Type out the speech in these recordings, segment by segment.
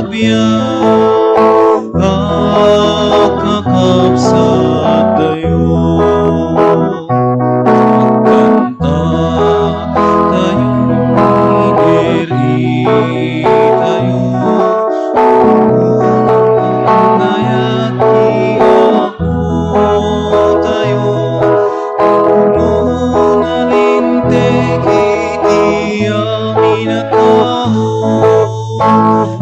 biyak kakapsat tayo. Magkanta tayong idiri tayo. Ngayat di ako tayo. Ngunalinte kiti amin at tao.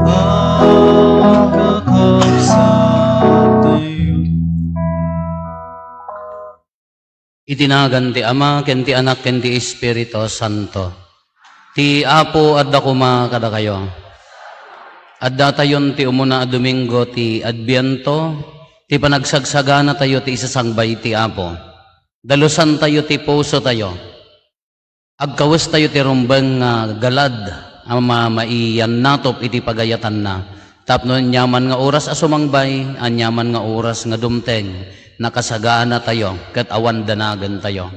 Ang kakapsat tayo. Itinagan ti Ama, ken ti Anak, ken ti Espiritu Santo. Ti Apo adda kuma kada kayo. Adda tayon ti umuna a Domingo ti Adbiento, ti panagsagsagana tayo ti isasangbay ti Apo. Dalusan tayo ti puso tayo. Agkawes tayo ti rumbeng galad, ama maiyan natop iti pagayatan na. Tapno nyaman nga oras asumangbay, anyaman nga oras nga dumteng, nakasagaan na tayo, ket awan danagan tayo.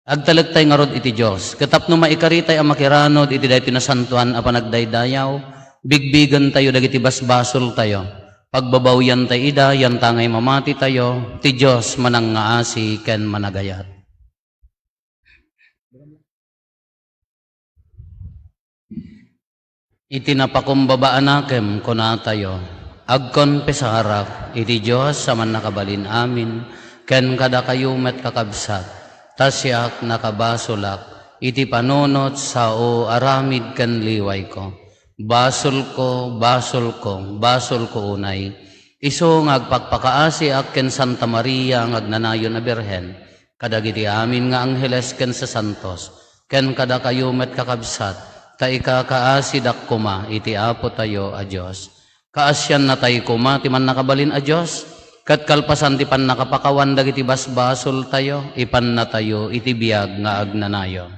Agtalag tayo nga rod iti Diyos, katapno maikaritay ang makiranod, iti day pinasantuan a panagdaydayaw, bigbigan tayo, dagiti basbasol tayo, pagbabawyan tayo ida, yan tangay mamati tayo, ti Diyos manang nga asi, ken managayat. Itinapakumbabaan nakem kuna tayo, agkon pesaharap, iti Diyos sa man nakabalin amin, ken kada kayo met kakabsat, tasyak nakabasulak, iti panunot sao aramid ken liway ko. Basol ko, basol ko, basol ko unay. Iso ngagpakpakaasi ken Santa Maria ngagnanayon na Birhen, kadagiti amin nga angheles ken sa santos, ken kada kayo met kakabsat, ta ikakaasid kuma iti Apo tayo a Diyos. Kaasyan na tayo kuma ti man nakabalin a Diyos, kat kalpasan ti pan nakapakawan dagiti basbasol tayo, ipan na tayo iti biyag nga agnanayo.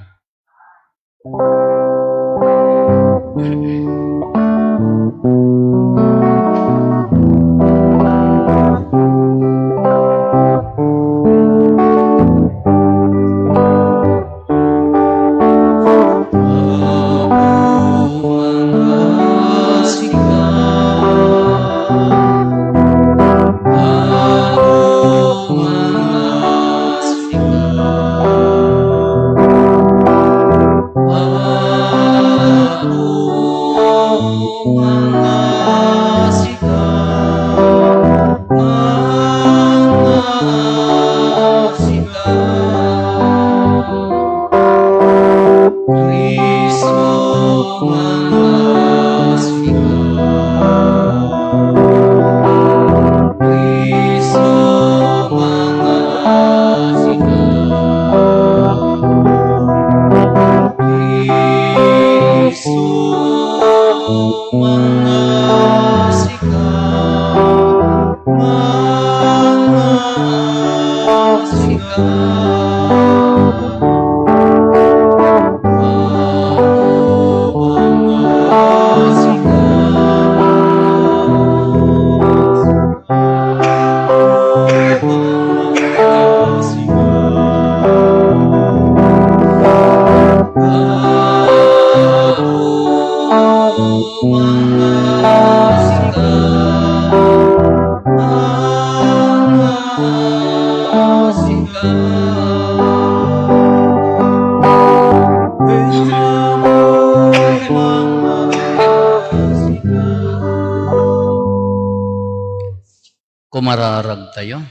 Kumararag tayo.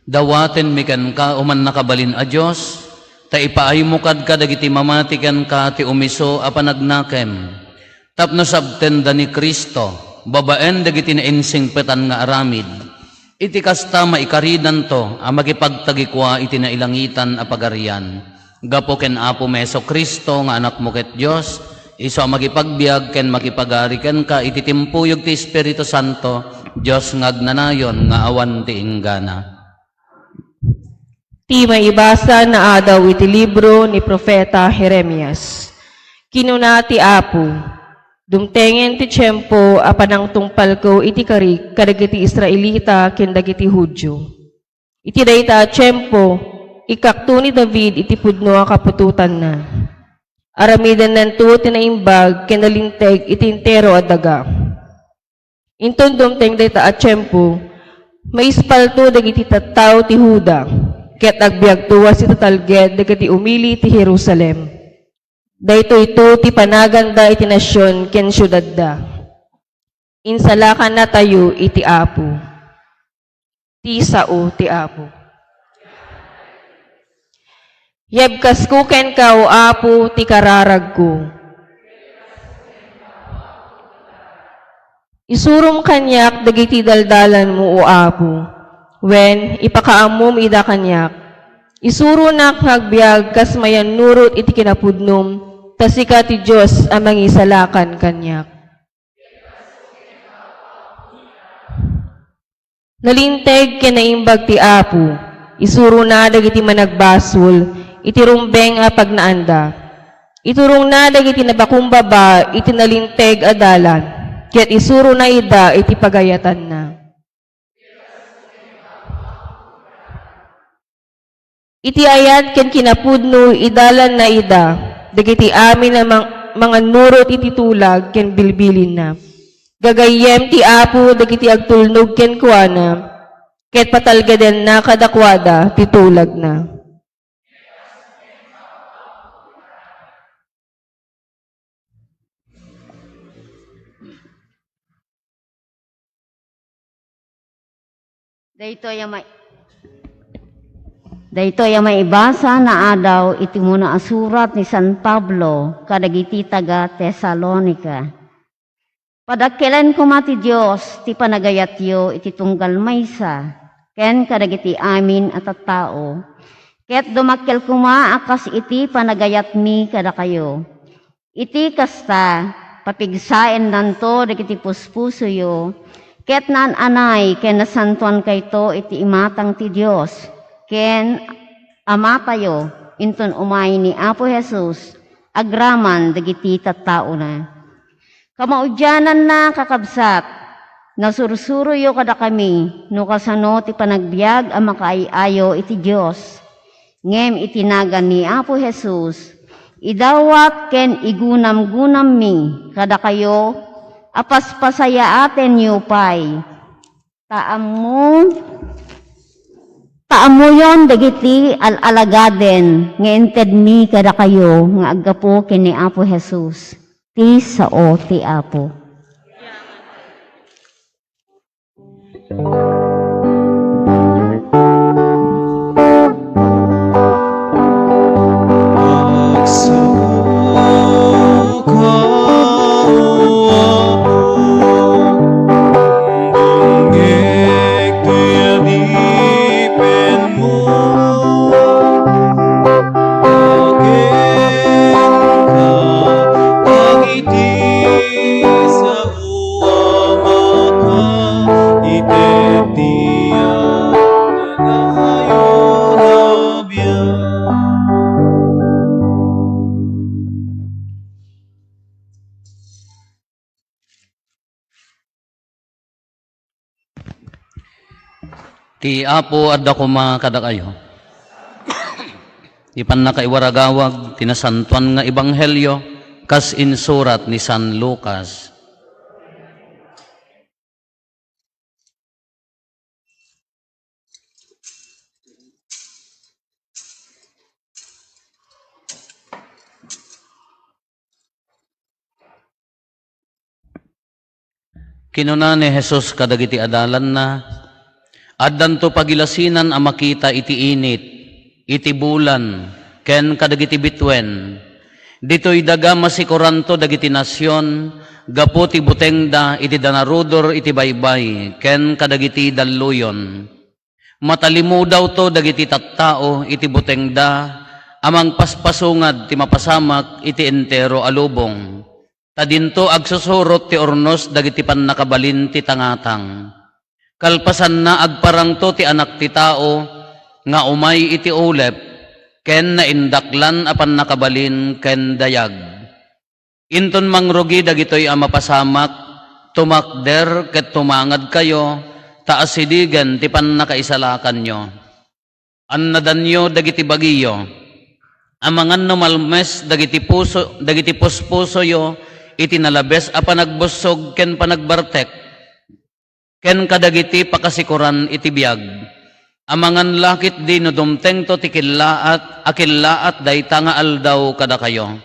Dawaten mikan ka uman nakabalin a Diyos, ta ipaayumukad ka dagiti mamatikan ka ti umiso a panagnakem. Tapno sabtenda ni Kristo, babaen dagiti nainsingpetan nga aramid. Iti kasta maikaridan to, a magipagtagikwa iti nailangitan a pagarian. Gapo ken Apo Meso Kristo nga anak mo ket Diyos, iso magipagbiag ken makipagari ken ka iti timpuyog ti Espiritu Santo, Diyos ngagnanayon nga awan ti inggana. Ti maibasa na adaw iti libro ni Profeta Jeremias. Kinuna ti Apo, dumtengen ti tiyempo a panang tungpal ko iti karik kadagiti Israelita ken dagiti Hudyo. Iti dayta tiyempo ikakto ni David iti pudno a kapututan na. Aramidan nanto tinaimbag kinalinteg iti entero a daga. Inton dumteng dayta a tiyempo, maispalto dagiti tattao ti Huda, ket agbiag tuwa si tatalged dagiti umili ti Jerusalem. Dayto ito ti panaganda iti nasyon ken syudad da. Insalakan na tayo iti Apo. Ti sao ti Apo. Yebkas ko ken ka o Apo ti kararag ko. Isurum kanyak dagiti daldalan mo o Apo. Wen ipakaamom ida kanyak. Isuro nak ngagbiag kas mayan nurot iti kinapudnom, tasika ti Diyos ang mangisalakan kanyak. Nalinteg kinaimbag ti Apo, isuro na dagiti managbasol, iti rumbeng a pagnaanda. Iturong na dagiti nabakumbaba, iti nalinteg adalan, ket isuro na ida iti pagayatan na. Iti ayat ken kinapudno idalan na ida, dagiti amin na mga nurot iti tulag ken bilbilin na. Gagayem ti Apo dagiti agtulnog ken kuana, ket patalgaden na kadakwada ti tulag na. Dayto yung maibasa na adaw iti muna asurat ni San Pablo kadagiti taga Tesalonica. Padakkelan ko mati Diyos ti panagayatyo iti tunggal maysa ken kadagiti amin at tao. Ket dumakkel kuma akas iti panagayat mi kada kayo. Iti kasta papigsaen nanto dagiti puspusoyo ket nan anay ken nasantuan kayto iti imatang ti Dios ken amatayo inton umay ni Apo Jesus agraman dagiti tattao na. Kamaudyanan na kakabsat nasursuruyo kada kami no kasano ti panagbiag a makaayayo iti Dios ngem itinagan ni Apo Jesus idawat ken igunam-gunam mi kada kayo apaspasaya aten yu pay. Taammo yon dagiti alagaden nga ented mi kada kayo nga aggapo ken ni Apo Jesus. Ti sao ti Apo. Ti Apo adda kuma kada kayo. Ipan nakaiwaragawag tinasantuan nga ebanghelyo kas insurat ni San Lucas. Kinuna ni Jesus kadagiti adalan na addanto pagilasinan a makita iti init, iti bulan, ken kadagiti bitwen. Dito'y daga masikuranto dagiti nasyon, gapo ti butengda iti danarudor iti baybay, ken kadagiti dalluyon. Matalimu daw to dagiti tattao iti butengda, amang paspasungad ti mapasamak iti entero alubong. Tadinto agsusurot ti ornos dagiti pannakabalin ti tangatang. Kalpasan na agparang to ti anak ti tao, nga umay iti ulep, ken naindaklan apan nakabalin ken dayag. Inton mangrugi dagitoy a mapasamak, tumakder ket tumangad kayo, taasidigan ti pannakaisalakan nyo. Annadanyo dagiti bagiyo. Amangan no malmes dagiti puspuso yo iti nalabes a panagbusog ken panagbartek ken kadagiti pakasikuran iti biag. Amangan lakit di no dumteng to ti akillaat dayta nga aldaw kada kayo.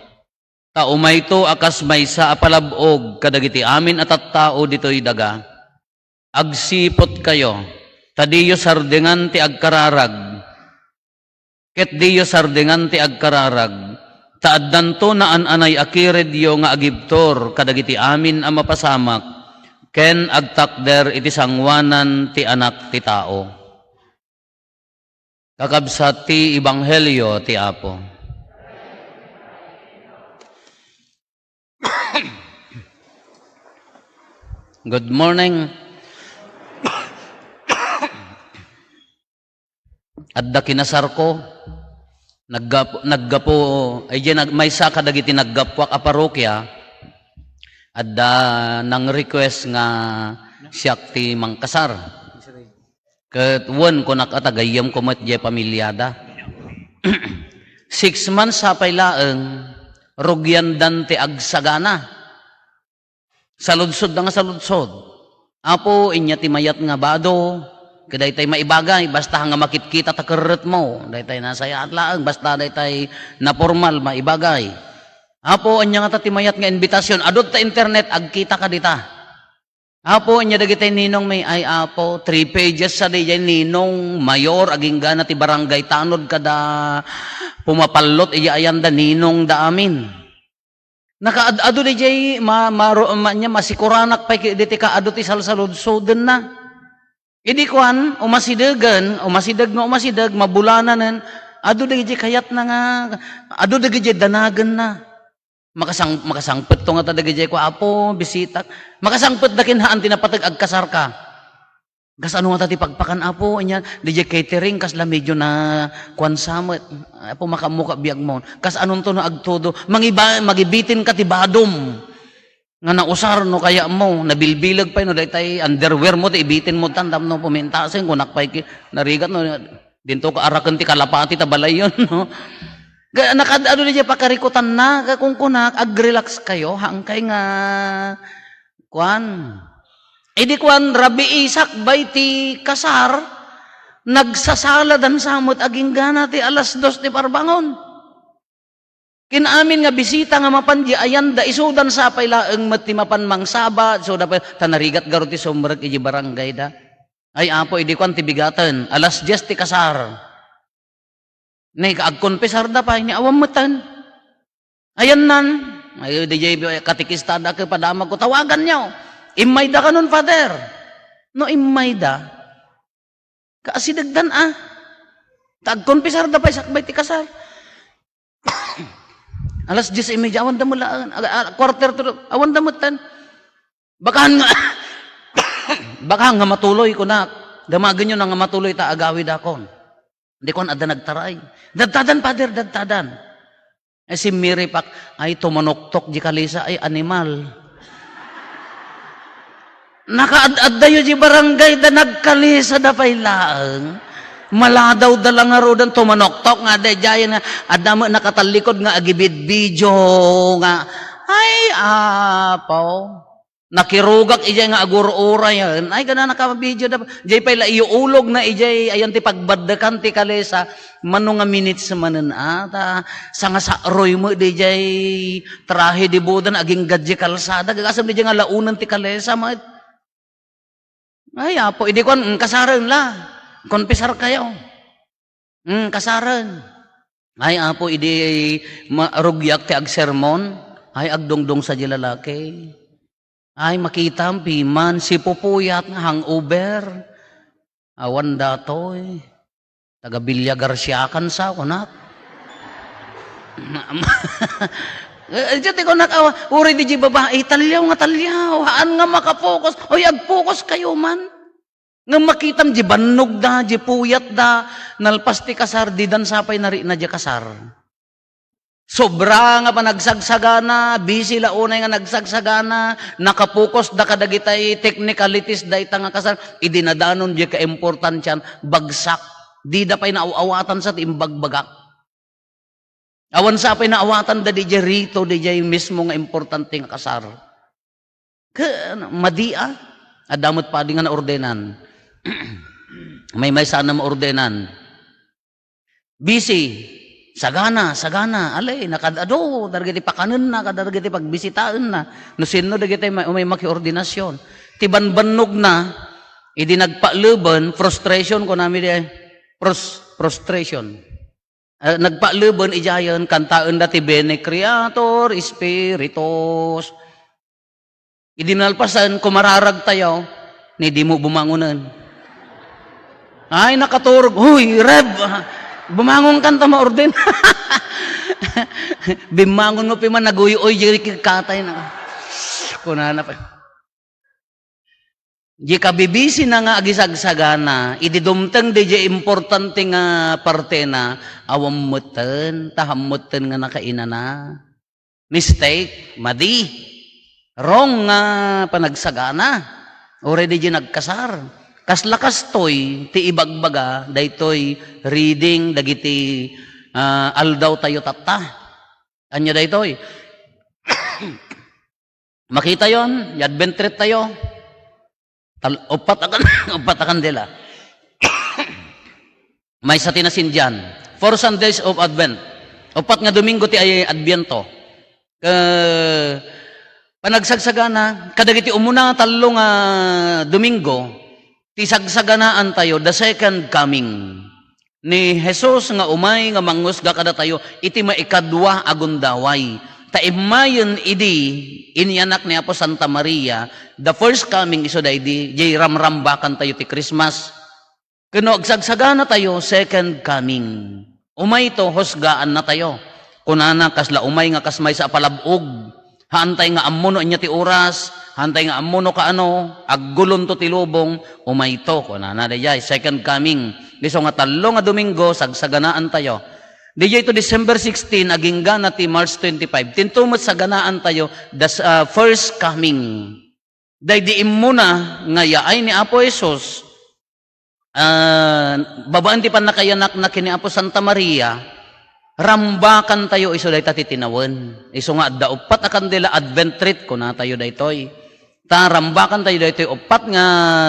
Taumay to akas maysa a palabog kadagiti amin at tao ditoy daga. Agsipot kayo, tadiyo sardengan ti agkararag. Ket diyo sardengan ti agkararag, taaddan to na anay akiredyo nga agibtor kadagiti amin a mapasamak, ken agtakder iti sangwanan ti anak ti tao. Kakabsat ti Ebanghelyo ti Apo. Good morning. Adda kinasar ko, naggapo, ay dyan, may sa kadagiti naggapwak a parokya, adda nang request nga siyak ti mangkasar. Ket wen ko nakatagayam ko met jay pamilyada. 6 months sa pailaeng, rugyandan ti agsagana. Saludsod na nga saludsod. Apo, inya ti mayat nga bado, kaday tay maibagay, basta nga makitkita takerret mo. Day tay nasaya at laang, basta day tay na formal, maibagay. Apo, anya nga tatimayat nga invitasyon, adot ta internet, agkita ka dita. Apo, anya dagitay ninong may ay apo, 3 pages sa day ninong mayor, aging gana ti barangay tanod kada pumapallot, iya ayanda ninong da amin. Nakaado di jay, masikuranak pa diti ka ado ti salsaludsoden na. Idi kuan, umasidag, mabulananen, ado dagi kayat na nga, ado dagi danagan na. Makasangpet to nga dagi ko apo, bisita. Makasangpet dakin haan tinapatag agkasar ka. Gas ano nga tati pagpakan apo, inya, DJ catering, kas la medyo na kuan samot. Apo makamuka biag mo. Kas anong to na agtudo, magibitin ka tibadom. Nga nausar no kaya mo, nabilbilag pa no daytay underwear mo ti ibitin mo tandam no pumintasen kunak pay narigat no dinto ka araken ti kalapati ta balay yon no. Nakadado di pakarikutan na kung kunak ag-relax kayo hangkay nga kuan. Idi kuan Rabi Isak bay ti kasar nagsasaladan samot aging gana ti alas 2 ti parbangon. Kinamin nga bisita nga mapanji ayan da isudan sa pailaeng mati mapan mangsaba so da tanarigat garo ti sombrek iji barangay da. Ay apo idi kwan ti bigatan alas 10 ti kasar. Nay kaagkonpesar da pa ni awam metan. Ayan nan ay DJ katikista da ke padama ko tawagan niyo. Imay da kanon father. No imay da. Kaasidagdan Taagkonpesar da pa isakbay ti kasar. Alas 10:30, awan da mo laan. Quarter to, awan da mo tan. Bakahan nga matuloy ko na. Damagan nyo na nga matuloy ta agawid akon. Hindi ko na ada nagtaray. Dadtadan, father, dadtadan. Eh si Miri Pak, ay tumanoktok di kalisa, ay animal. Nakaad-ad dayo di barangay da nagkalisa da pay laang. Maladaw dalang nga rodan tumanoktok nga dayayan nga adamo nakatalikod nga agibid video nga ay apaw nakirugak ijay nga agurura yan ay gana nakabidyo da jay pala iuulog na ijay ayan ti pagbaddakan ti kalesa mano nga minutes manen ata sa nga sa roy mo dijay trahe di budan aging gadje kalsada gagasam dijay nga launan ti kalesa ay apo idi kon kasaran la konpesar kayo. Kasaran. Ay apo idi rugyak ti agsermon. Ay agdongdong sa lalaki. Ay makita ang piman si pupuyat nga hangover. Awan datoy. Taga Bilya Garcia kan sa kunak. Diyati ko nakawa. Uri di babae. Talyaw nga talyaw. Haan nga makapokus. Oy agpokus kayo man. Nga makitam di bannog da, di puyat da, nalpas ti kasar, di dan sapay nari na di kasar. Sobra nga pa nagsagsagana, busy launay nga nagsagsagana, nakapukos da kadagitay technicalities da ita nga kasar, idinadanon di ka-importansyan, bagsak Di da pa'y naawatan sa timbagbagak. Awan sa pa'y naawatan da di jay rito, di jay mismo nga importante nga kasar. Madia, adamot pa di nga na ordenan. may sana maordenan. Busy, sagana, alay, nakadado, dargiti pakanan na, kadargiti pagbisitaan na, no sino dagiti may makiordinasyon. Tiban-banog na, idi nagpalubon, frustration ko namin di, frustration. Nagpalubon, ijayon, kantaan dati bene creator, spiritus. Idi nalpasan, kumararag tayo, ni di mo bumangunan. Ay, nakaturog, huy, Reb, bumangon kan ta maorden. Bimangon mo pi man naguyoy jeri katay na. Kunana pa. Di ka bibisi na nga agisagsagana, ididumteng di importante nga parte na awam muten, tahammuten nga nakaina na. Mistake, madi. Wrong nga panagsagana. Already di nagkasar. Kaslakas toy, ti ibagbaga, daytoy reading, dagiti aldaw tayo tata. Anya daytoy. Makita yon, Advent treat tayo. Upat akan dila. May sa tinasin dyan. 4 Sundays of Advent. Upat nga Domingo ti ay Adviento. Panagsagsagana, kadagiti umuna talong Domingo, ti sagsaganaan tayo, the second coming ni Jesus nga umay nga mangusga kada tayo, iti maikadwa agundaway. Taimayon idi, inianak ni Apo Santa Maria, the first coming iso da idi, jay ramrambakan tayo ti Christmas. Kuno agsagsagana tayo, second coming. Umay to, hosgaan na tayo. Kunana, kasla umay nga kasmay sa palabog. Hantay nga amuno inya ti oras, hantay nga amuno ka aggulon to ti lubong, umay to. Kunana, dayay, second coming. Diso nga talo nga Domingo, sagsaganaan tayo. Diyay to December 16, agingga na ti March 25. Tintumot sa ganaan tayo, the first coming. Day diim muna, nga yaay ni Apo Jesus, babaan ti panakayanak na kini Apo Santa Maria, rambakan tayo iso day tatitinawan. Iso nga, da upat akan dila Advent treat ko na tayo daytoy. Rambakan tayo daytoy upat nga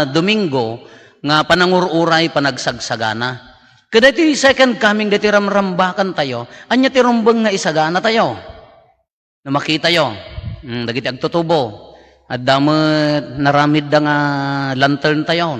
Domingo, nga panangururay panagsagsagana. Kada iti second coming, dati ramrambakan tayo, anya ti rumbang nga isagana tayo. Na makita tayo, dagiti agtutubo, at damot naramid da nga lantern tayo.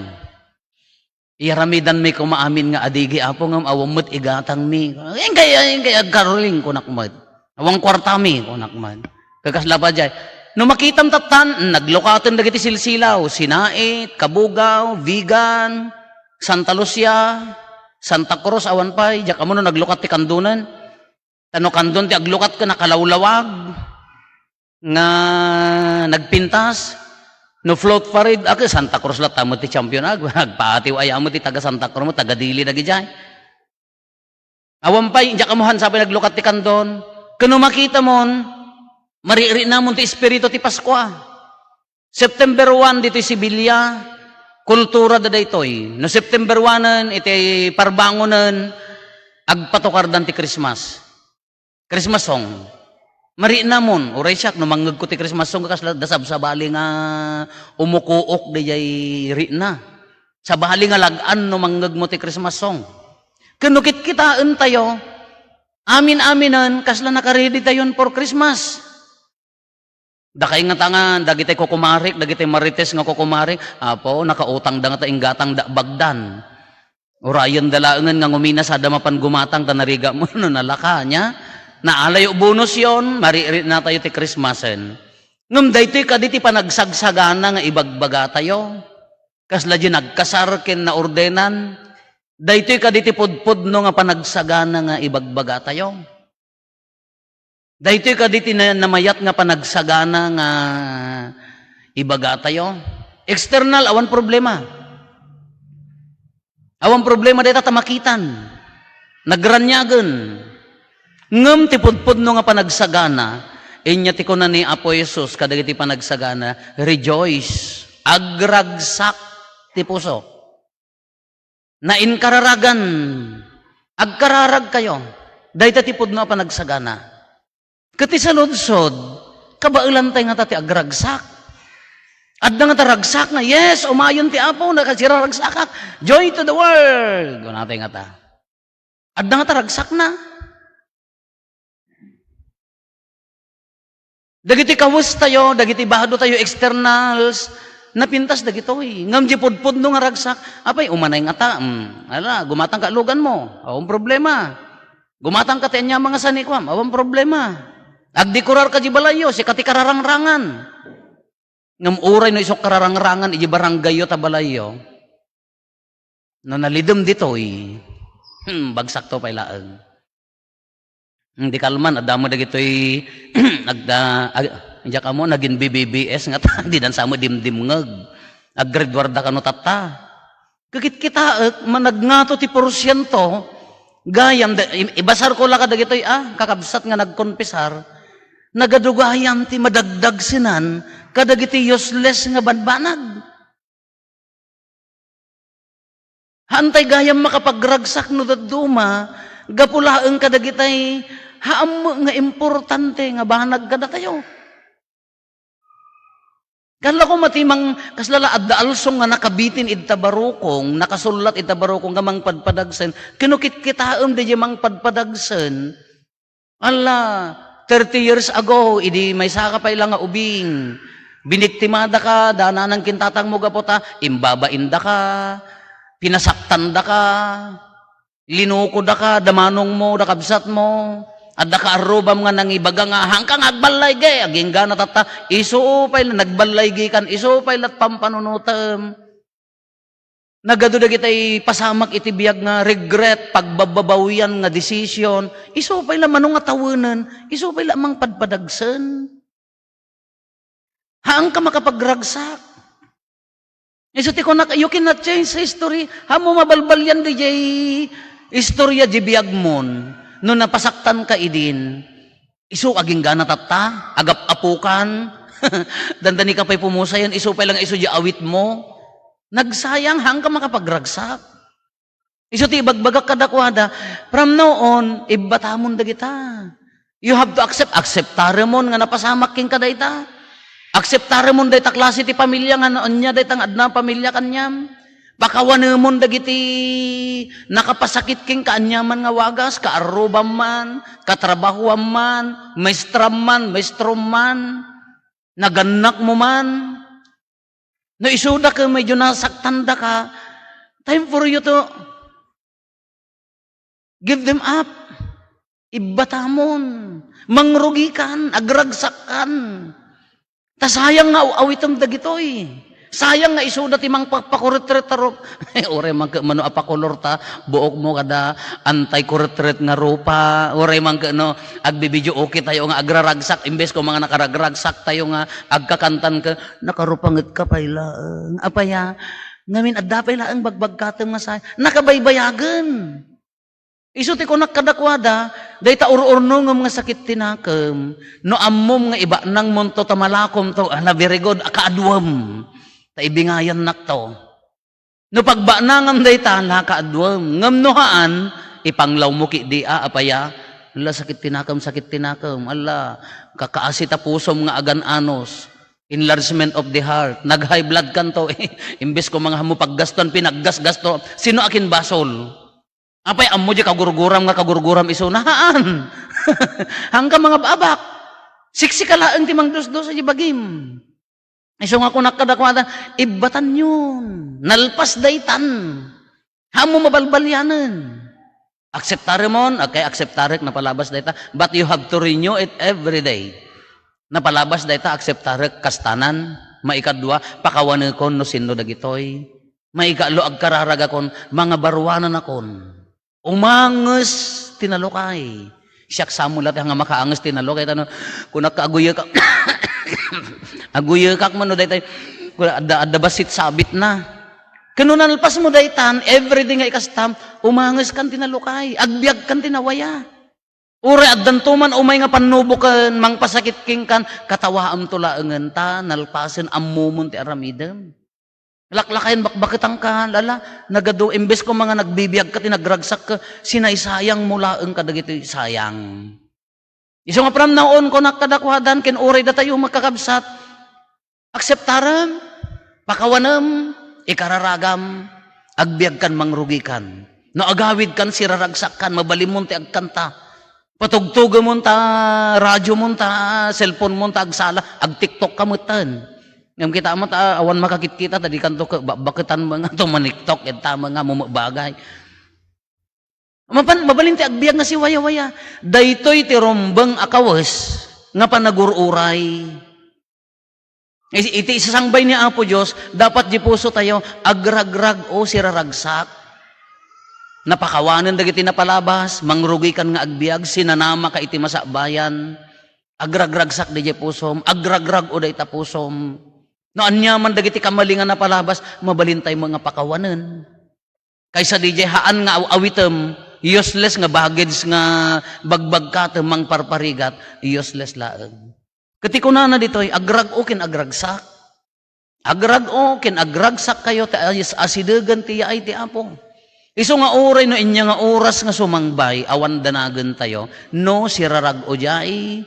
Iramidan mi kumaamin nga adigi apo nga awamot igatang mi. Yung kaya agkaroling ko nakmad. Awang kwarta mi ko nakmad. Kakaslapa dyan. No makitam tatan, naglokatan dagiti silsilaw, Sinait, Kabugaw, Vigan, Santa Lucia, Santa Cruz, awan pa'y, diyak mo no naglukat ti kandunan. Tano kandun ti aglukat ka nakalawlawag, nga nagpintas, no float farid, Santa Cruz lang tamo ti champion nagpaatiw ayaw mo ti taga Santa Cruz mo, taga dili na gijay. Awan pa'y, diyak mo hansapay naglukat ti kandun, kano makita mon, mariri na mon ti espiritu ti Pasko. September 1 dito Sibilya, kultura da daytoy. No September 1 iti parbangonan agpatokardan ti Christmas. Christmas song. Mari namon, uray siyak no manggag ko ti Christmas song kasla dasab sa bali nga umukuok dayay rina. Sa bali nga lagan no manggag mo ti Christmas song. Kunukit kitaan tayo. Amin-aminan kasla nakaredy tayon for Christmas. Dakay nga tangan, dagitay kukumarik, dagitay marites nga kukumarik, apo, nakautang da nga taing gatang da bagdan. Urayan dalaangan nga ngumina sa damapan gumatang, tanariga mo, no nalaka niya. Naalayo bonus yon, maririt na tayo ti Christmasen. Ngam daytoy kaditi panagsagsagan nga ibagbaga tayo. Kasla di nagkasarken na ordenan. Daytoy kaditi pudpud no nga panagsagana nga ibagbaga tayo. Dahito kaditi na namayat nga panagsagana nga ibaga tayo. External, awan problema. Awan problema dito tamakitan. Nagranyagan. Ngam ti pudpud no nga panagsagana, inya ti kunan ni Apo Jesus kadagiti panagsagana, rejoice, agragsak ti puso. Na inkararagan, agkararag kayo, dahil tatipod na panagsagana. Kati sa lunsod, kabailan tayo nga tati agragsak. At nga taragsak na, yes, umayon ti Apo, nakasiraragsakak, joy to the world. Guna tayo nga ta. At nga taragsak na. Dagiti kawus tayo, dagiti bahado tayo, externals, napintas dagitoy. Ngam di pudpud no nga ragsak, apay umanay nga ta. Ala, gumatang ka lugan mo, awang problema. Gumatang ka tenya mga sanikwam, awang problema. Agdi kurar ka di balayo, si kati kararangrangan. Ngam uray no isok kararangrangan, iji baranggayo ta balayo. No nalidom ditoy, bagsak to pay laeng. Hindi kalman, adamo dagitoy Andiya ka mo, naging BBBS nga ta, di dan samo dimdim ngag. Agredwarda ka no tata. Kakit kita, managnato ti porsyento, gayam, ibasar ko lang ka dagitoy, kakabsat nga nagkonpisar, nagadugayam ti madagdag sinan, kadagiti useless nga banbanag. Hantay gayam makapagragsak no daduma, gapulaeng kadagitay, haam nga importante nga banag kada tayo. Kala ko matimang kaslala adda alsong nga nakabitin ita barukong, nakasulat ita barukong nga mang padpadagsen, kinukit kitaem di mang padpadagsen. Ala, 30 years ago, idi may saka pa ilang nga ubing. Biniktimada ka, dananang kintatang mo gapota, imbabainda ka, pinasaktan da ka, linuko da ka, damanong mo, dakabsat mo, at nakaarubam nga nang ibaga nga, hangkang agbalay gay, aging gana tata, isuupay na nagbalay gikan, isuupay lat pampanunutam. Nagadudag itay pasamak iti biyag nga regret, pagbababawian nga desisyon, isuupay la manong nga tawanan, isuupay la mang padpadagsan. Haang ka makapagragsak. Iso ti ko na, you cannot change history, hamo mabalbal yan di jay istorya di biyag mon. No napasaktan ka idin, iso aging gana tata, agap apukan, dandani ka pa'y pumusayan, iso pa lang iso di awit mo, nagsayang hang ka makapagragsak. Iso ti bagbagak kadakwada, from now on, ibatamon da kita. You have to acceptare mon nga napasamak king kadayta. Acceptare mon dayta klase ti pamilya nga noon niya, daytang adna pamilya kanyam. Pakawanemon dagiti nakapasakit king kaanyaman nga wagas, kaarubam man, katrabahuam man, maestram man, naganak mo man. No isuda ka, medyo nasaktan da ka, time for you to give them up. Ibatamon, mangrugikan, agragsakan. Tasayang nga awitam dagitoy. Sayang nga isuda ti mang pakuretretarok. Ore man mano apakolor ta, buok mo kada anti-kuretret nga rupa. Ore man no agbibidyo okay tayo nga agraragsak imbes ko mga nakaragragsak tayo nga agkakantan ka nakarupanget ka paylaeng. Apaya ngamin adda paylaeng bagbagkatem nga say. Nakabaybayagan. Isu ti ko nakadakwada, dayta ururno ng mga sakit tinakam. No ammom nga iba nang monto tamalakom to, very good, akaadwam. Ibingayan nakto. No pagbanangam dayta nakaadwam, ngamnohaan ipanglaw mo ki di apaya. Ala sakit tinakam, ala kakaasita pusom nga agan anos. Enlargement of the heart. Nag-high blood kanto imbes ko mga hamo paggaston pinaggasgasto. Sino akin basol? Apay ammo di kagurguram nga kagurguram iso nahaan. Hanggang mga babak. Siksi kalaang timang dos-dos sa bagim. Iso nga kung nakadakwada, ibatan yun. Nalpas daytan. Hamo mabalbalyanan. Akseptare mon, okay, akseptare napalabas dayta, but you have to renew it every day. Napalabas dayta, akseptare kastanan, maikadwa, pakawane kon no sinno dagitoy. Maikalo agkararaga kon, mga barwanan akon. Umanges tinalokay. Siyak samulat nga makaanges tinalokay. Kung nakaaguya ka, aguya kak man no daytay adda basit sabit na kanunan pas mo daytan everything nga ikastam umanges kan tinalukay agbyag kan tinawaya ure addan tuman umay nga panubukan mang pasakit king kan katawaam tulaengen ta nalpasen ammumon ti aramidem Laklakayan bakbakitang ka, lala, nagado, imbes ko mga nagbibiyag ka, tinagragsak ka, sinaysayang mula ang kadagiti sayang. Iso nga pram naon ko nakadakwadan, ken uray da tayo magkakabsat, akseptaram, pakawanam, ikararagam, agbiag kan mangrugikan. No agawid kan siraragsak kan, mabalim mo ti agkanta, patugtuga mo ta, radyo mo ta, cellphone mo ta, agsala, ag-tiktok ka mo tan. Ngam kita mo ta awan makakit-kita tadi kanto baketan mga to maniktok eta mga mumabagay. Mabalin ti agbiag nga si waya-waya. Daytoy ti rombeng akawas nga panagururay. Iti isasangbay ni Apo Dios dapat di puso tayo agragrag o siraragsak. Napakawanan dagiti napalabas, mangrugi kan nga agbiag sinanama ka iti masabayan. Agragragsak di pusom, agragrag o day tapusom. No anyaman dagiti kamalingan na palabas, mabalintay mga pakawanan. Kaysa DJ haan nga awitem, useless nga baggage nga bagbag ka mang parparigat, useless laeng. Katiko na ditoy, agrag o kin agragsak. Agrag o kin agragsak kayo, asidegan tiya ay ti Apo. Iso nga oray no inya nga oras nga sumangbay, awan danagan tayo, no sirarag o jay,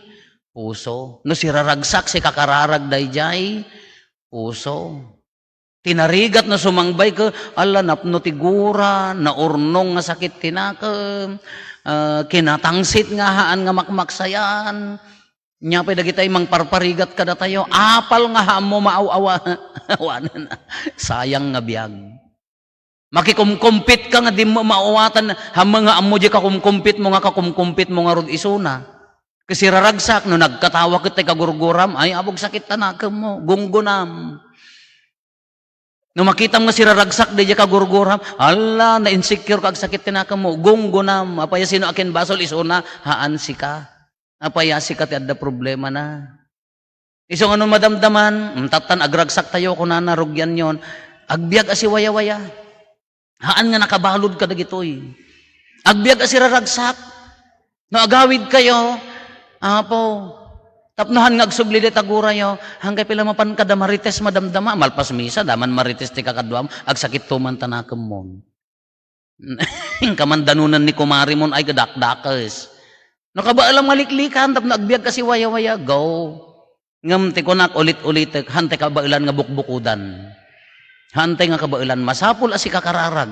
puso. No siraragsak si kakararag day jay, puso. Tinarigat na sumangbay ka, ala napno tigura, naurnong nga sakit tinakam, kinatangsit nga haan nga makmaksayan, nya pa dagitay mang parparigat kada tayo, apal nga haan mo maawawa, sayang nga biyag. Makikumkumpit ka nga di mo maawatan, hamang nga amo di kakumkumpit mo nga kakumkumpit mo nga rod isuna. Kasi raragsak, no nagkatawa kita kagurguram, ay abog sakit tanakam mo, gunggunam. No makita mo nga si raragsak, di kagurguram, ala, na-insecure kag sakit tinakam mo, gunggunam, apaya sino akin basol isuna, haan si ka. Apaya si ka, tiyad problema na. Iso nga nung madamdaman, tatan agragsak tayo, kung nanarugyan yon, agbiag asi waya-waya. Haan nga nakabalod ka dagitoy. Agbiag asi raragsak. No agawid kayo, Apo, tapnohan nga agsubli de tagura yo, hanggang pila mapan kada marites madamdama, malpas misa, daman marites ti kakadwam, agsakit tuman tanakam mo. Kamandanunan ni kumari mon ay gadakdakas. No kabaalam maliklikan, tapno agbiag kasi waya-waya, go. Ngam ti kunak ulit-ulit, hante kabailan nga bukbukudan. Hante nga kabailan, masapul asi kakararag.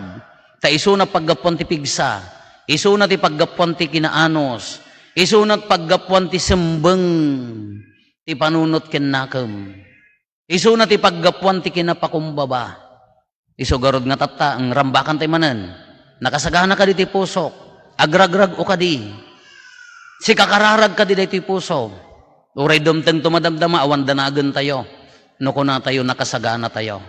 Ta iso na paggapon ti pigsa, iso na ti paggapon ti kinaanos, isunat paggapuan ti sembeng ti panunot ken nakam. Isunat ti paggapuan ti kinapakumbaba. Isu garod nga tata ang rambakan tay manen. Nakasagana ka di ti pusok. Agragrag o kadi. Si kakararag ka di ti puso. Uray dumteng tumadamdama awan danagan tayo. No kuna tayo nakasagana tayo.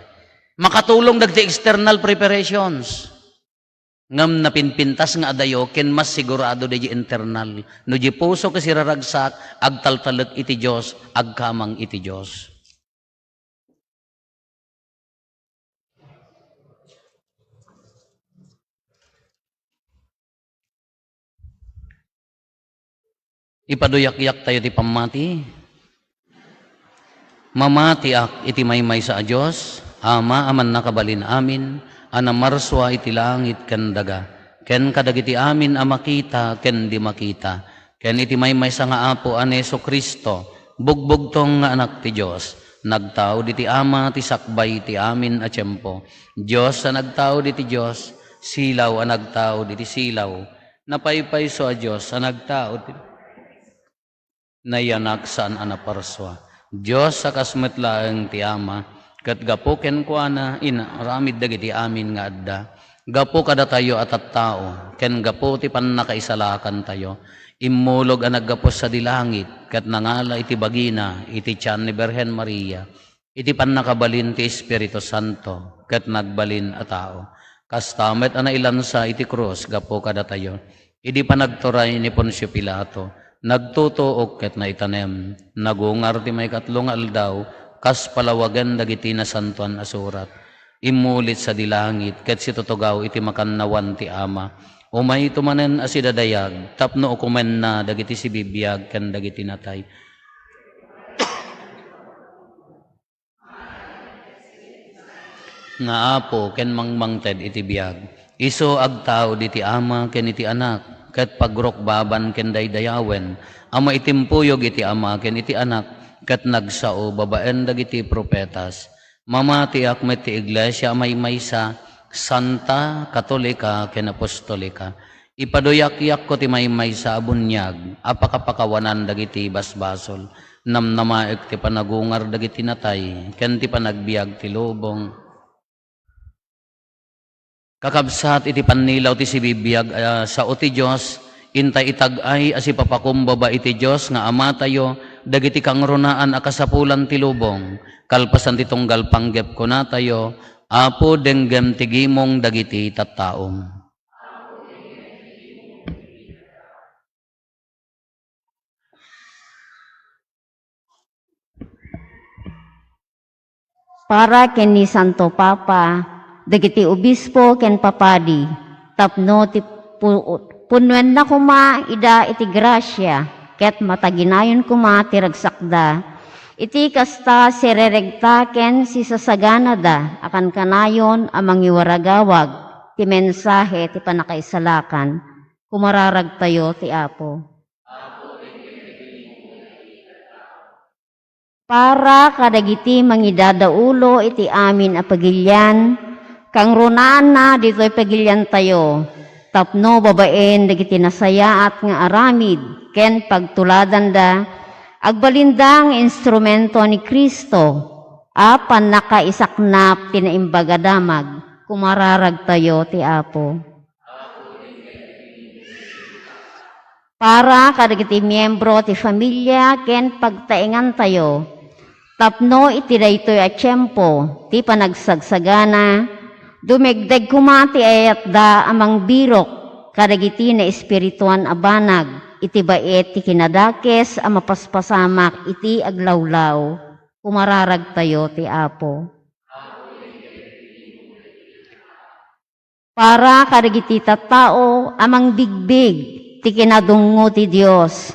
Makatulong dagti external preparations. Ngam napinpintas nga adayo, ken mas sigurado di internal. No di puso kasi raragsak, agtaltalat iti Diyos, agkamang iti Diyos. Ipaduyak-yak tayo ti pamati. Mamati ak iti maymay sa Diyos, Ama aman nakabalin amin, anamarswa iti langit ken daga. Ken kadagiti amin a makita ken di makita. Ken iti maymay sa nga Apo Aneso Kristo, bugbugtong nga anak ti Dios. Nagtao diti Ama ti sakbay ti amin a tiempo. Dios a nagtao diti Dios, silaw a nagtao diti silaw. Napaypayso a Dios a nagtao diti nayanak saan a naparswa. Dios sa kasmetlaeng ti Ama. Kat gapo ken kuana ramid dagiti amin nga adda. Gapo kada tayo at tao, ken gapo ti pannakaisalakan tayo. Immulog ang naggapos sa dilangit, kat nangala iti bagina, iti tiyan ni Birhen Maria. Iti pannakabalin ti Espiritu Santo, kat nagbalin a tao. Kastamet ana ilansa iti krus, gapo kada tayo. Idi panagturay ni Poncio Pilato, nagtutuok ket naitanem, nagungar ti may katlong aldaw, kas palawagan dagiti na santuan asurat. Imulit sa dilangit, ket si tutugaw iti makannawan ti Ama. Umay tumanen asidadayag, tapno ukumen na dagiti si bibiyag ken dagiti natay. nga apo ken mangmangted iti biag. Iso agtaw diti ama ken iti anak, ket pagrokbaban ken daydayawen, ama itimpuyog iti ama ken iti anak, ket nagsao babaen dagiti propetas. Mamatiak met ti iglesia may maysa, santa, katolika, ken apostolika. Ipaduyak-yak ko ti may maysa abunyag, apakapakawanan dagiti basbasol, namnamaek ti panagungar dagiti natay, ken ti panagbiag ti lubong. Kakabsat iti pannilaw ti sibibiyag sa ti Diyos, intay itagay asi papakumbaba iti Diyos nga ama tayo, dagiti kangrunaan akasapulan ti lubong, kalpasan ti tunggal panggep ko na tayo, apo denggem tigimong dagiti tattaom. Para ken ni Santo Papa, dagiti obispo ken papadi, tapno ti punwen na kuma ida iti grasya, ket mataginayon kuma ti ragsakda, iti kasta sireregta ken si sasaganada, akan kanayon amang iwaragawag, ti mensahe ti panakaisalakan, kumararag tayo ti Apo. Para kadagiti mangidadaulo iti amin a pagilyan, kang runaan na dito'y pagilyan tayo, tapno babaen dagiti nasayaat nga aramid, ken pagtuladan da, agbalindang instrumento ni Kristo, apan nakaisaknap tinaimbagadamag, kumararag tayo ti Apo. Para kadagiti miyembro ti pamilya, ken pagtaingan tayo, tapno iti daytoy a tiyempo, ti panagsagsagana, dumegdeg kumati ayat da amang birok, kadagiti na espirituan abanag, iti bait ti kinadakes, a mapaspasamak, iti aglawlaw, kumararag tayo ti Apo. Para kadagiti tattao, amang bigbig, ti kinadungo ti Dios,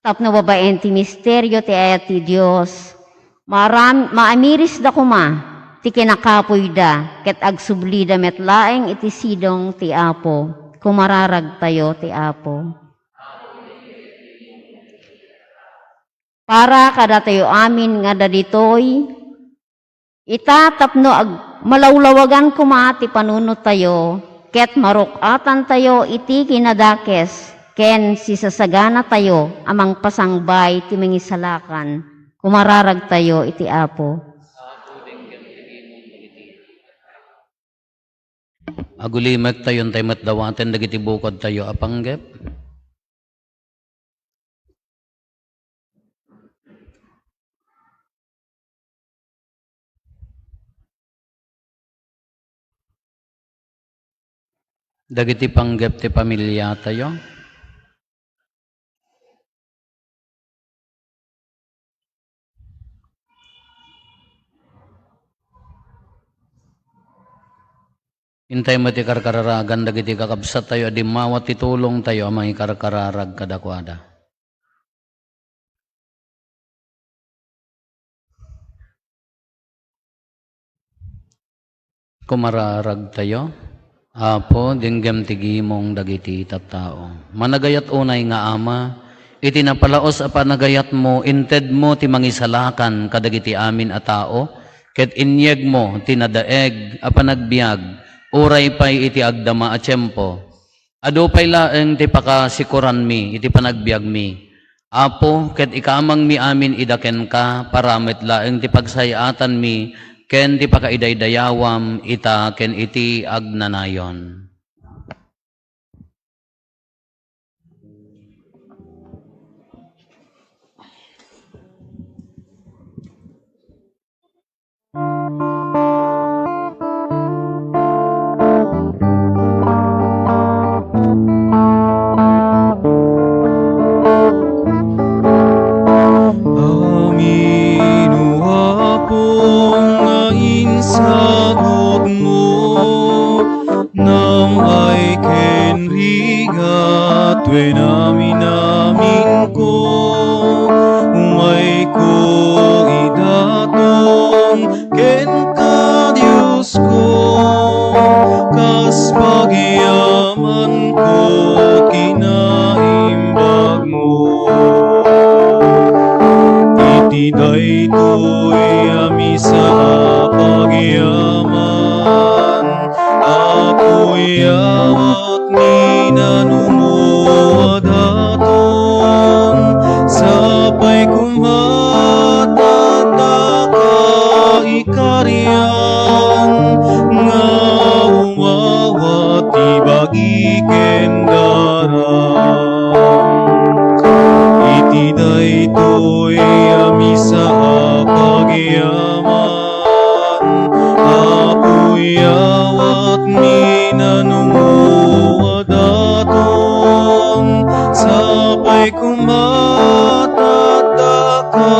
tapno babaen ti misteryo ti ayat ti Dios, maamiris da kuma, ti kinakapoy da, ket agsubli da metlaeng iti sidong ti Apo, kumararag tayo ti Apo. Para kada tayo amin nga daditoy, itatapno malawlawagan kuma ti panunot tayo, ket marukatan tayo iti kinadakes, ken si sasagana tayo amang pasangbay ti mangisalakan, kumararag tayo iti Apo. Agulimek tayon tayo matdawaten dagiti bukod tayo apanggep. Dagiti panggep ti pamilya tayo. Intay mo ti karkararagan dagiti kakabsat tayo, adi mawat ti tulong tayo amang ikarkararag kadakwada. Kumararag tayo. Apo, dinggam tigimong dagiti tattao. Managayat unay nga ama, iti napalaos a panagayat mo, inted mo ti mangisalakan kadagiti amin a tao, ket inyeg mo tinadaeg a panagbiag, uray pay iti agdama a tiyempo. Adu pay laeng ti pakasikuran mi, iti panagbiag mi. Apo, ket ikamang mi amin idaken ka, paramit laeng ti pagsayatan mi, ken ti pakaidaydayawam ita ken iti agnanayon. Amin o Apo nga insagot mo, nam ay kenrigat wen amin ko, umay ko idatong ken ka Diyos ko. iti daytoy ami sa pagyaman, apoy awat minanumo adaton, sapay kumatataka ikarian, nga umawat ibagi kendaran. Iti daytoy ami sa pagyaman, apoy awat minanumo adaton, sapay kumatataka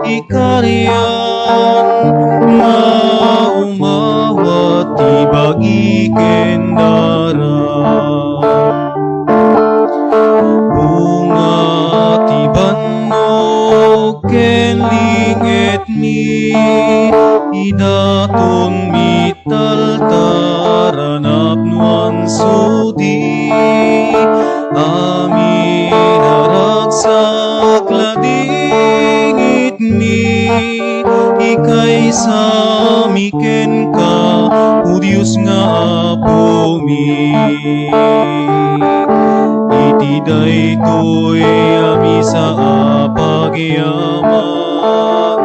ikarian, nga umawat ibagi kendaran. Bunga tibanog ken linget mi, idaton mitaltaran apnuan sudi, amin aragsak ladingit mi, ikay samiken ka, o Diyos nga apo mi. Iti daytoy ami sa pagyaman,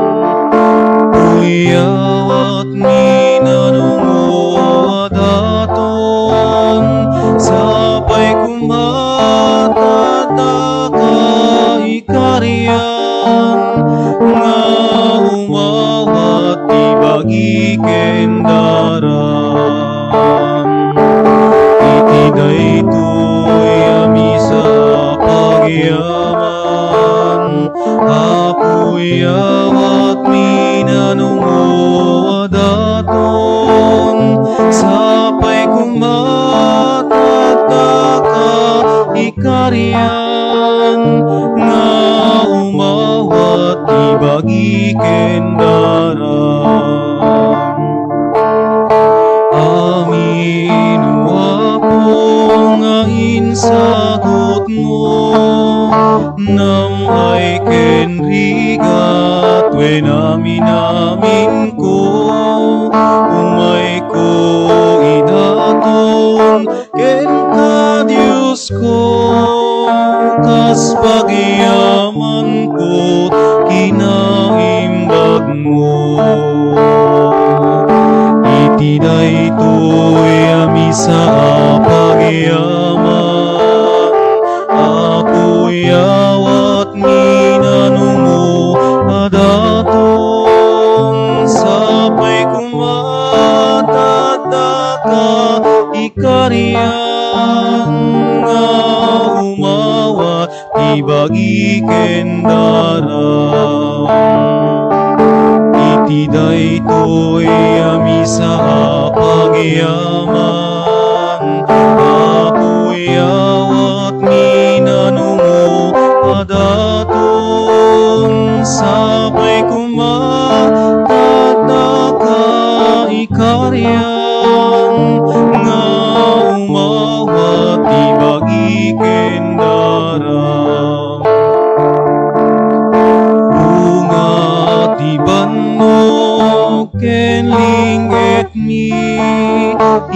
uyawat minanumo adaton, sapay kumatataka ikarian, nga umawat ibagi kendaran. Iti daytoy ami sa pagyaman, apoy awat minanumo adaton, sapay kumatataka ikarian, nga umawat ibagi kendaran. Amin uapong ngain sagot mo, nam ay kenrigat wen amin ko, umay ko idaton ken ka Diyos ko, kas pagyaman ko kinaimbag mo. Iti daytoy ami sa pagyaman, apoy awat minanumo adaton, sapay kumatataka ikarian, nga umawat ibagi kendaran. Iti daytoy ami sa pagyaman, apoy awat minanumo adaton, sapay kumatataka ikarian, nga umawat ibagi kendaran. Bunga tibanog ken linget mi,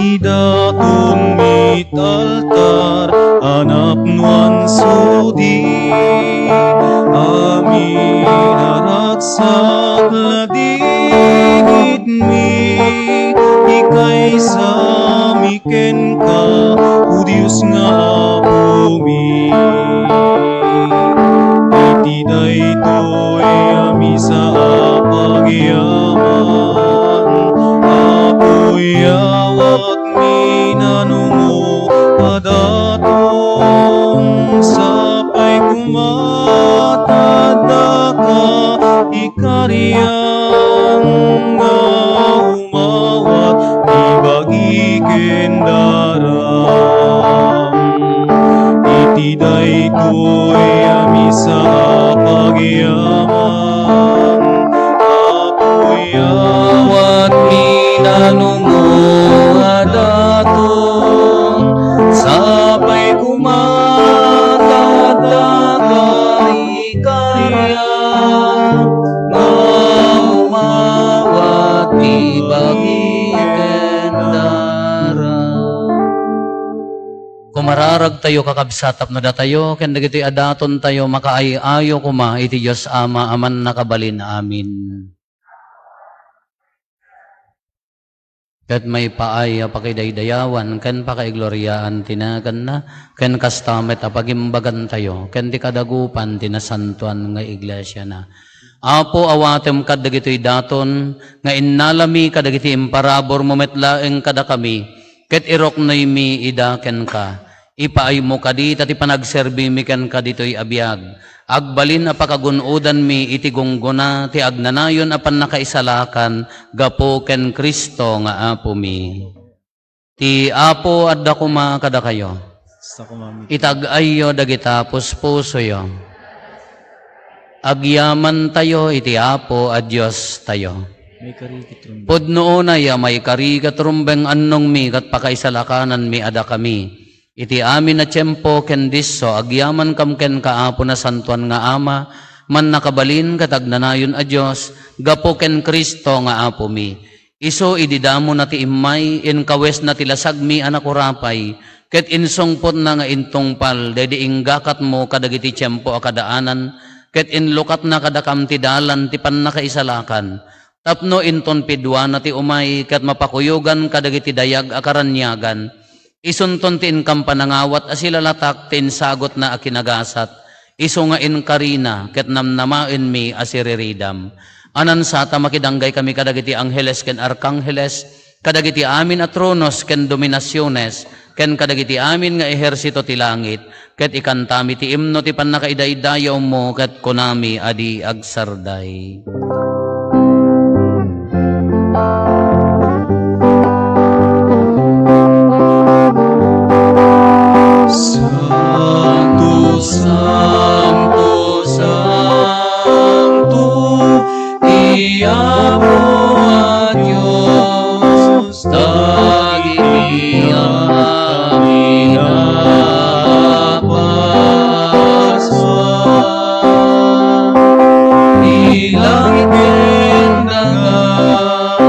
idaton mitaltar anapnuan sudi, amin aragsak ladingit mi, ikay samiken ka, o Diyos nga apo mi. Iti daytoy ami sa pagyaman, apoy awat minanumo adaton, sapay kumatataka ikarian, nga umawat ibagi kendaran. Iti daytoy ami sa pagyaman, apoy awat minanumo adaton, sapay kumatataka ikarian, ikararag tayo kakabsatap na datayo, ken dagiti adaton tayo makaayo kuma iti Dios Ama aman nakabalin. Amin. Ket may paay pakidaydayawan ken pakaigloriaan tinagan na ken kastamet apagimbagan tayo ken ti kadagupan tinasantuan nga iglesia na. Apo awatem kad dagitoy daton nga innalami kadagiti imparabor mo metlaeng kada kami ket iroknoy mi ida ken ka. Ipaay mo kadi tati panagserbi mi ken kaditoy abiyag. Agbalin apakagunodan mi iti gungguna ti agnanayon apan nakaisalakan gapo ken Kristo nga apo mi. Ti apo adda kuma kada kayo. Basta ko mami. Itag-ayo dagita puspusoyo. Agyaman tayo iti apo a Dios tayo. May karikit rin. Pudno na ya may karigat rumbeng annong mi kat pakaisalakanan mi ada kami. Iti amin na tiyempo ken disso agyaman kam ken kaapo na santuan nga ama man nakabalin katagnanayon a Dios gapo ken Kristo nga apo mi. Iso ididamo na ti imay in kawes na tilasag mi anak urapay ket insongpot na nga intongpal dedi inggakat mo kadagiti tiyempo a kadaanan ket inlukat na kadakam ti dalan ti pannakaisalakan. Tapno inton pidwa na ti umay kat mapakuyugan kadagiti dayag akaranyagan. Isunton ti inkam panangawat asilalatak ti insagot na akinagasat. Iso nga inkarina ket namnamain mi asiriridam. Anan sata makidanggay kami kadagiti angheles ken arkangheles, kadagiti amin at tronos ken dominasyones, ken kadagiti amin nga ehersito ti langit, ket ikantami ti imno ti pannakaidaydayaw mo ket kunami adi agsarday. Santo, Santo, Santo, Iamo a Diyos, dagiti amin napaswan. Ilangit ken daga,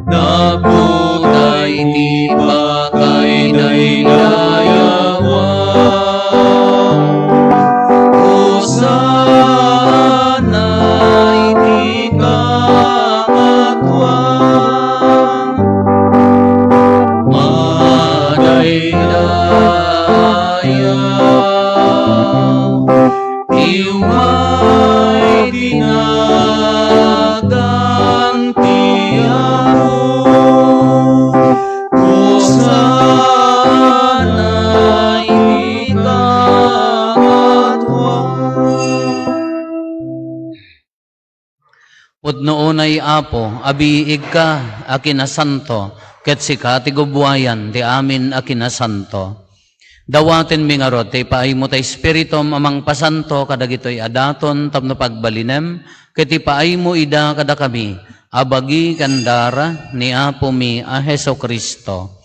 naputay ti pakaidayawan. Hosana iti kamatwan, madaydayaw, iumay dinagantian mo. Hosana iti kamatwan. Pudno unay apo, abiig ka, akinasanto, ket sika ti gubwayan, ti amin akinasanto. Dawaten mi nga rod, ti paay mo ta espiritum amang pasanto, kadagitoy adaton, tapno pagbalinem, ket ti paay mo ida kada kami, abagi kandara ni apo mi a Heso Kristo.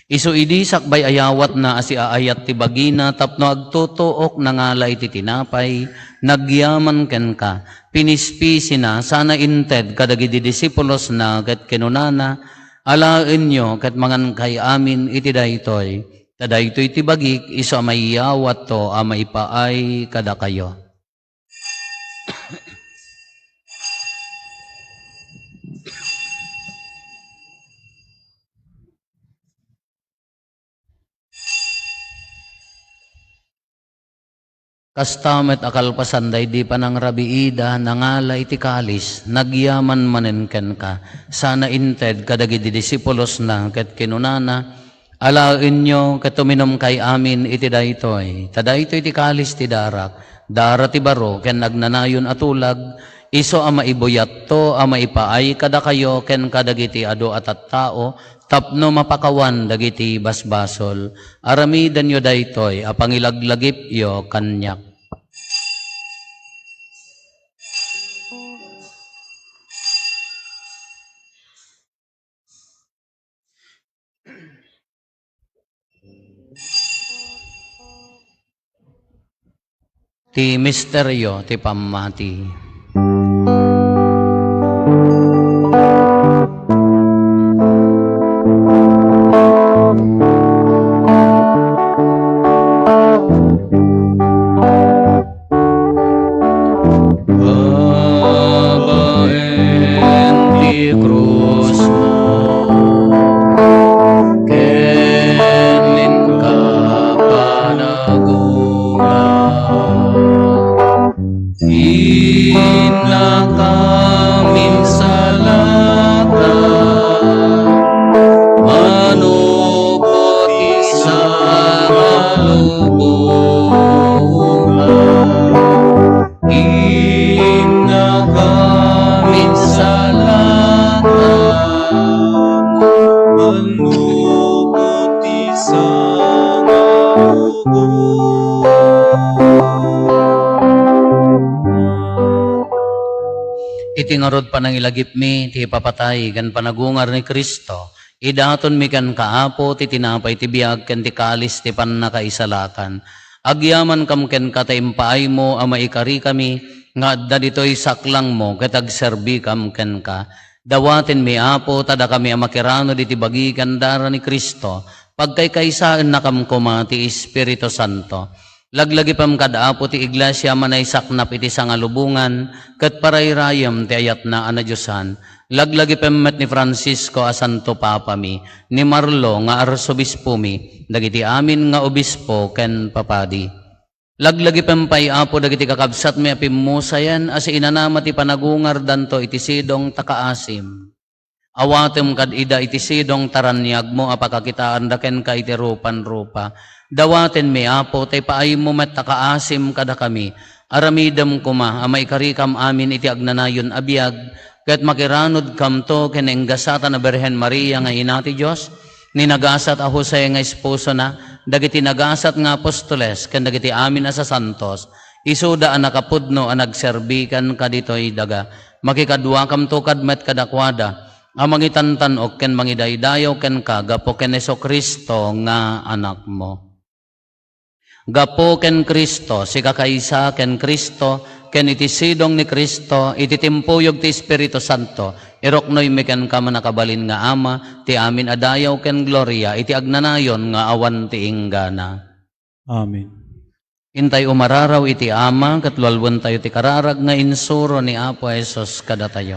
Isu idi sakbay ayawat na asi aayat ti bagina tapno agtutuok nangalay ti tinapay nagyaman ken ka pinispisi na sana inted kadagiti disipulos na ket kenunana alaen nyo ket mangan kay amin iti daytoy tadaytoy ti bagik isu amayawat to amay paay kada kayo. Kastamet akalpasanday di panang rabiida nangalay ti kalis nagyaman manenken ka sana inted kadagiti disipulos na ket kinunana alaen nyo ket tuminom kay amin iti daytoy tadaytoy ti kalis ti dara ti baro ken nagnanayon atulag iso ama ibuyat to ama ipaay kada kayo ken kadagiti adu at tao tapno mapakawan dagiti basbasol aramidan yo daytoy apangilaglagip yo kanyak. Ti misteryo ti pamati. babaen ti krus mo, kenin ka panagulat. Inakamin salatan, manupot isang lubungan. Inakamin salatan, manupot isang lubungan. Itingarod pa ng ilagip mi, ti papatay, gan panagungar ni Kristo. Idaton mi kan kaapo, ti tinapay ti biyag, kan ti kalis, ti panakaisalakan. Agyaman kam ken kataimpaay mo, ama ikari kami, nga adda dito'y saklang mo, katagserbi kam ken ka. Dawatin mi apo, tada kami amakirano di ti bagi kandara ni Kristo, pagkaykaysaan na kam kuma ti Espiritu Santo. Laglagi pam kadaapo ti iglesia manay saknap iti sangalubungan, kat parayrayam ti ayat na anadyosan. Laglagi pam met ni Francisco a Santo Papa mi, ni Marlo nga arsobispo mi, dagiti amin nga obispo ken papadi. Laglagi pam pay apo dagiti kakabsat mi apimusayan, as inanama ti panagungar danto iti sidong takaasim. Awatem kad ida iti sidong taranyag mo apakakitaan daken ka iti rupan-rupa. Dawaten mi apo, tay paay mo met takaasim kada kami. Aramidam kuma, amay karikam amin iti agnanayon abiyag, ket makiranod kam to kenenggasata na Berhen Maria nga ina ti Diyos, ni nagasat a Jose nga esposo na, dagiti nagasat nga apostoles, ken dagiti amin asa santos, isuda a nakapudno a nagserbikan kaditoy daga, makikadwa kam to kadmet kadakwada, amangitantan ok ken mangidaydayo ken kagapo ken Jesu-Kristo nga anak mo. Gapo ken Kristo, si kakaysa ken Kristo, ken iti sidong ni Kristo, iti timpuyog ti Espiritu Santo, iroknoy mi ken kama nakabalin nga ama, ti amin adayaw ken gloria, iti agnanayon nga awan ti inggana. Amen. Intay umararaw iti ama, katlualwan tayo ti kararag nga insuro ni Apo Jesus kada tayo.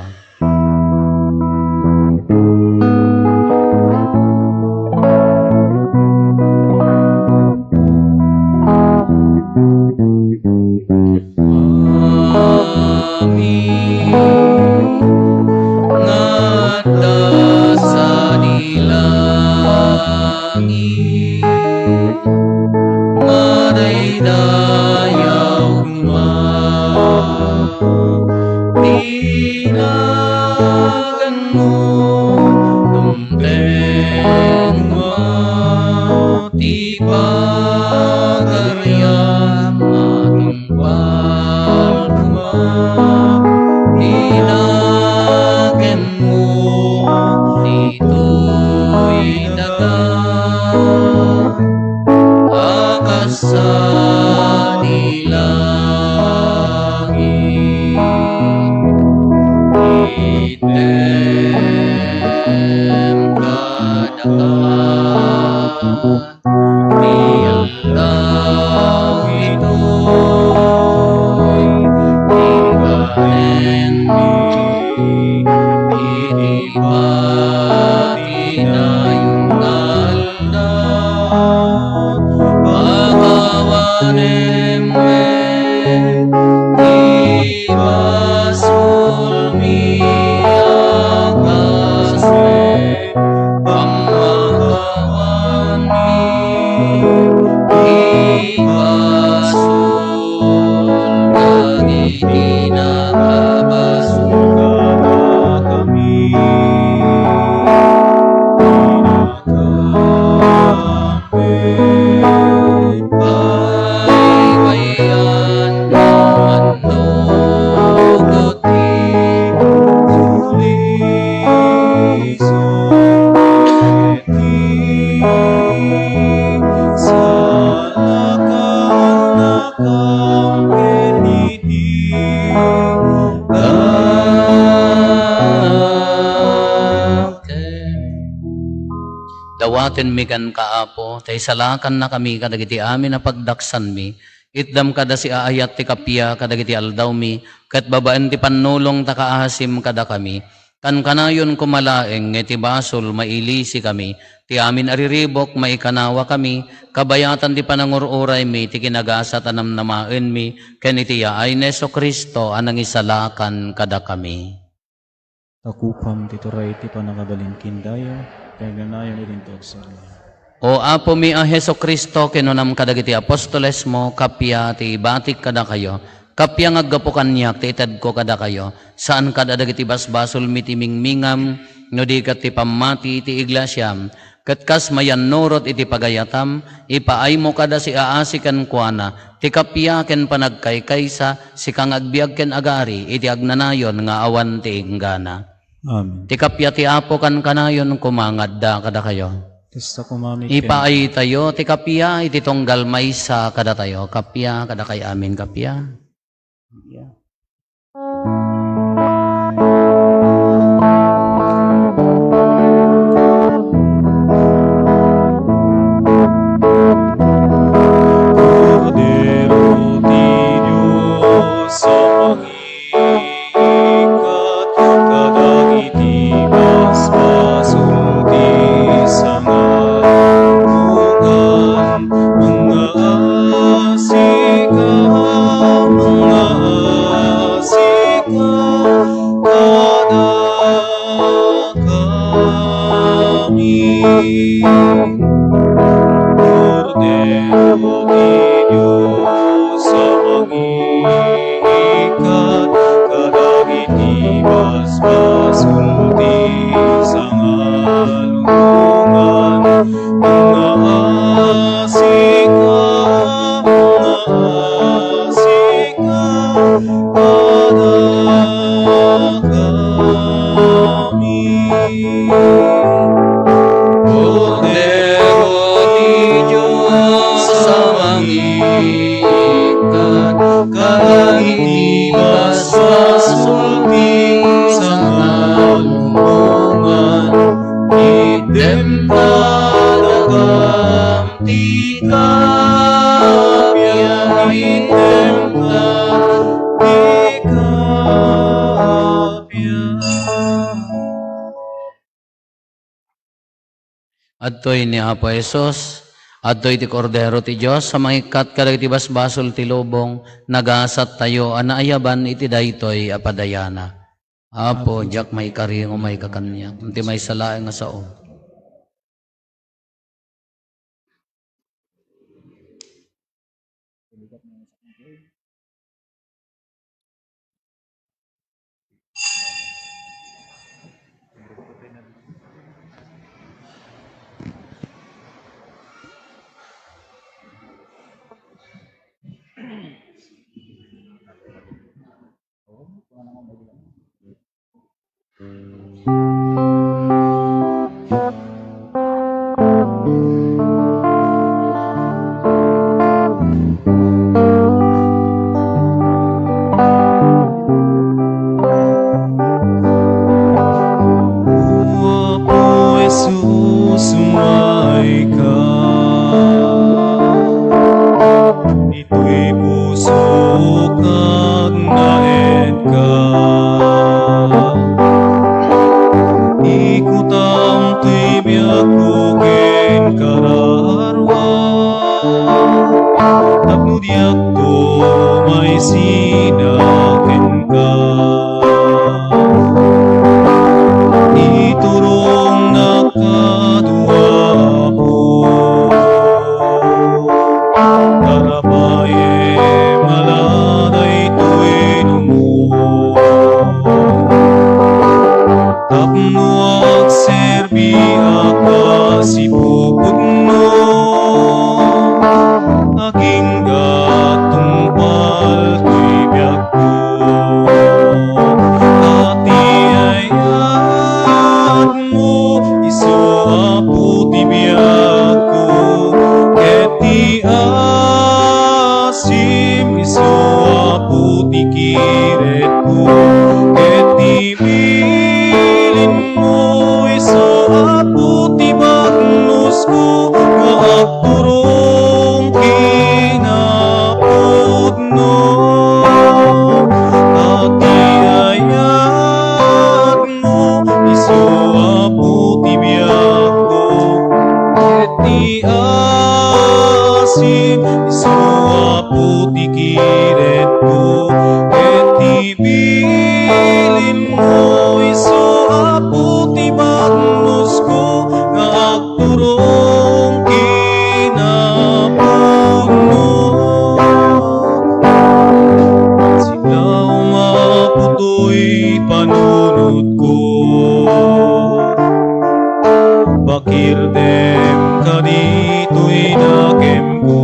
Dawaten mi kan kaapo, tay salakan na kami kadagiti amin na pagdaksan mi, Itdam kada si aayat ti kapya kadagiti aldaw mi, kat babaan ti panulong takaahasim kada kami. Kan kanayon kumalaeng ngiti basol mailisi kami, ti amin ariribok maikanawa kami, kabayatan ti panangururay mi, ti kinagasa tanam namaen mi, ken iti yaay Neso Kristo anang isalakan kada kami. Takupam tituray ti panakabalin kindayo, kaya ganayon irintog sa Lord. O Apo mi a Heso Kristo, kinunam kadagiti apostoles mo, kapya ti batik kada kayo, kapya ngaggapo kanyak ti itad ko kada kayo, saan kada dagiti basbasol miti mingmingam, no di kat ti pamati ti iglasyam, kat kas mayan nurot iti pagayatam, ipaay mo kada si aasikan kuana, ti kapya ken panagkaykaysa, si kang agbiag ken agari, iti agnanayon nga awan ti inggana. Amen. Ti kapya ti Apo kan kanayon kumangad da kada kayo. Testa kumamit Ipaay tayo, ti kapya, iti tonggal maysa kada tayo. Kapya, kada kay amin kapya. Cordero di Diyos sa pangikat, kadagiti basbasol ti sangalugan, mga asika, kada kami. Cordero di Diyos sa pangikat, kadagiti basbasol ti sangalungan, mga asika, kada kami. Cordero di Diyos sa mangikat, kadagiti basbasol ti sangalungan, idem kadagam ti kapya, idem ti kapya. Adtoy ni Apo Esos, adtoy ti Cordero ti Diyos, sa mangikat kadagiti basbasol ti lubong, nagasat tayo, anaayaban iti daytoy apadayana. Apo, jak may karingo may kakanyak, unti may salaeng nga sao. Apo Jesus, sumay ka. Ito'y puso kag naed ka. Ikutam to'y biyag ko ken kararwa. Tapno diyak to may sinaken ka. Iturong nakadua po, karabaye maladay to'y numo. Tapno agserbi akasipupod mo, aking gatumpal to'y biyag ko. Ati ayat mo, iso apo ti biyag ko. Keti asim, iso apo ti kiret ko. Keti bilin mo, iso apo ti bagnos ko. Kaagturong kinapo. bilin mo iso apo ti bagnos ko nga agturong kinapuno. Sila umaputoy panunod ko, bakir dem kadito'y nakem ko.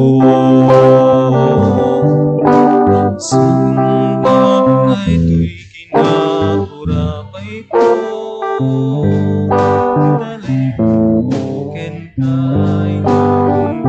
Sumbang na ito'y kinakurapay ko, dali mo kentay namin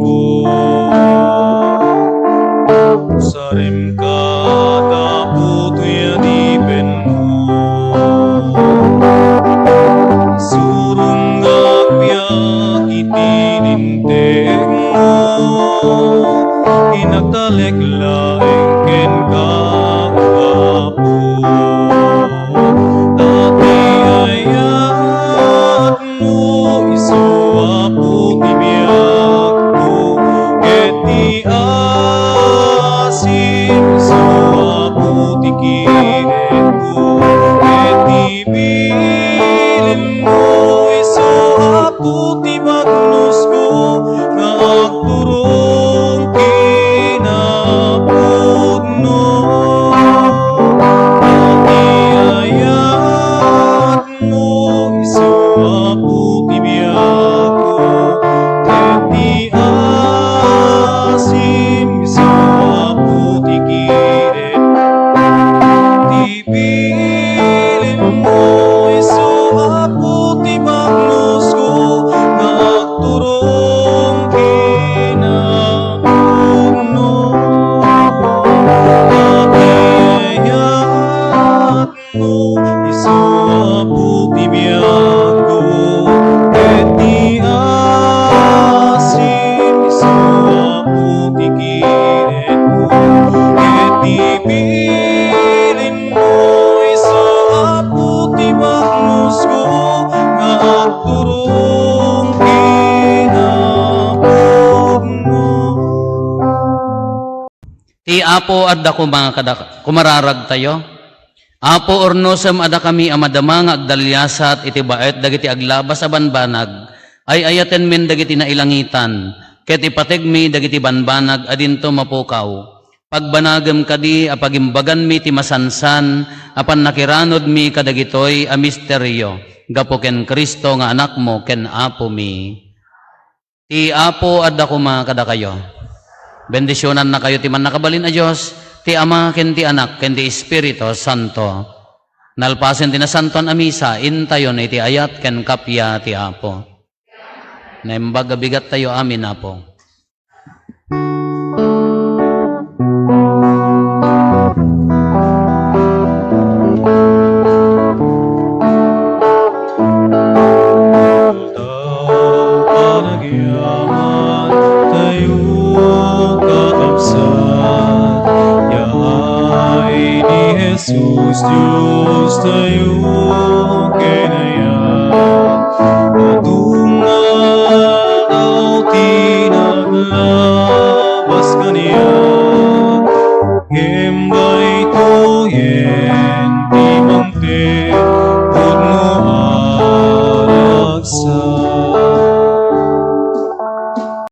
ko. Sarem kada puto yadipen mo, surung agbiyak itininteg mo, inagtalek laeng ken kagapo. Dati ayat mo iso apo ibiyak ko, eti asim iso apo tikiret ko, eti bilin mo iso apo tibagnos ko, nga agturong kinapudno. Dati ayat mo iso apo tibiyak ko, eti asim iso apo tikiret. Tibilin mo iso apo tibagnos ko, nga agturong kinapudno. Dati ayat mo iso apo tibiyak ko, eti asim iso apo tikiret ko, eti bilin mo iso apo tibagnos ko, nga agturong kinapudno. Ti Apo adda ko mga kumararag tayo. Apo ornosem ada kami amadama nga agdalyasat iti baet dagiti aglabas a banbanag ay ayaten men dagiti nailangitan ket ipateg mi dagiti banbanag adinto mapukaw. Pagbanagem kadi a pagimbagan mi ti masansan apan nakiranod mi kadagitoy a misteryo gapo ken Kristo nga anak mo ken Apo mi. Ti Apo adda ko mga kadakayo. Bendisyonan na kayo ti man nakabalin a Diyos, ti Ama ken ti Anak ken ti Espiritu Santo. Nalpasen ti nasanton a misa, intayon iti ayat ken kapya ti Apo. Naimbag bigat tayo amin Apo. Panagyaman tayo kakabsat, yaay ni Jesus Diyos tayo kinayat. Adungan daw tinaglabas kaniya, himbay to